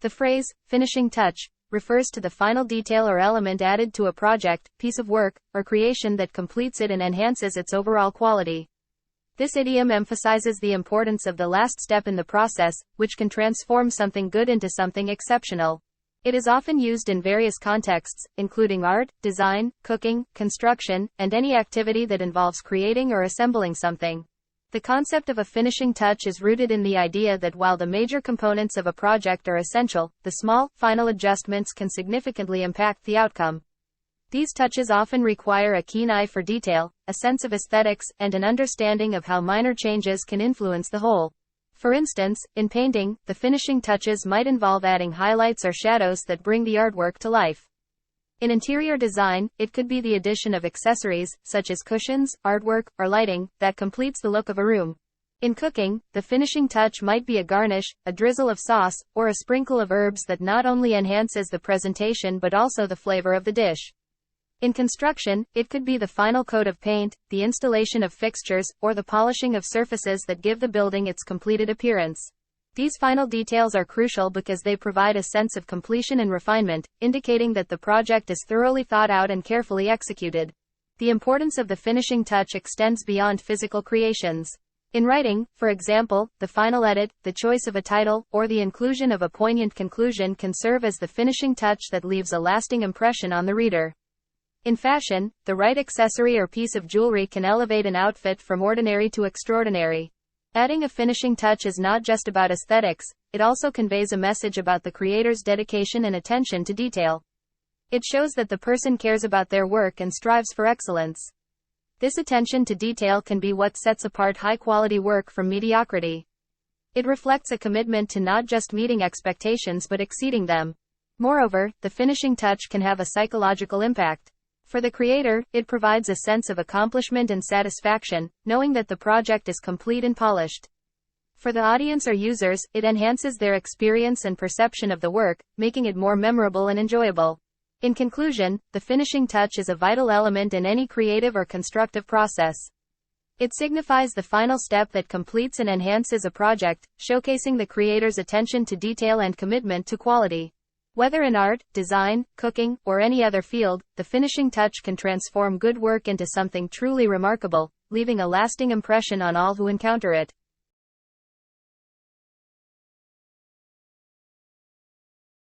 The phrase, finishing touch, refers to the final detail or element added to a project, piece of work, or creation that completes it and enhances its overall quality. This idiom emphasizes the importance of the last step in the process, which can transform something good into something exceptional. It is often used in various contexts, including art, design, cooking, construction, and any activity that involves creating or assembling something. The concept of a finishing touch is rooted in the idea that while the major components of a project are essential, the small, final adjustments can significantly impact the outcome. These touches often require a keen eye for detail, a sense of aesthetics, and an understanding of how minor changes can influence the whole. For instance, in painting, the finishing touches might involve adding highlights or shadows that bring the artwork to life. In interior design, it could be the addition of accessories, such as cushions, artwork, or lighting, that completes the look of a room. In cooking, the finishing touch might be a garnish, a drizzle of sauce, or a sprinkle of herbs that not only enhances the presentation but also the flavor of the dish. In construction, it could be the final coat of paint, the installation of fixtures, or the polishing of surfaces that give the building its completed appearance. These final details are crucial because they provide a sense of completion and refinement, indicating that the project is thoroughly thought out and carefully executed. The importance of the finishing touch extends beyond physical creations. In writing, for example, the final edit, the choice of a title, or the inclusion of a poignant conclusion can serve as the finishing touch that leaves a lasting impression on the reader. In fashion, the right accessory or piece of jewelry can elevate an outfit from ordinary to extraordinary. Adding a finishing touch is not just about aesthetics, it also conveys a message about the creator's dedication and attention to detail. It shows that the person cares about their work and strives for excellence. This attention to detail can be what sets apart high-quality work from mediocrity. It reflects a commitment to not just meeting expectations but exceeding them. Moreover, the finishing touch can have a psychological impact. For the creator, it provides a sense of accomplishment and satisfaction, knowing that the project is complete and polished. For the audience or users, it enhances their experience and perception of the work, making it more memorable and enjoyable. In conclusion, the finishing touch is a vital element in any creative or constructive process. It signifies the final step that completes and enhances a project, showcasing the creator's attention to detail and commitment to quality. Whether in art, design, cooking, or any other field, the finishing touch can transform good work into something truly remarkable, leaving a lasting impression on all who encounter it.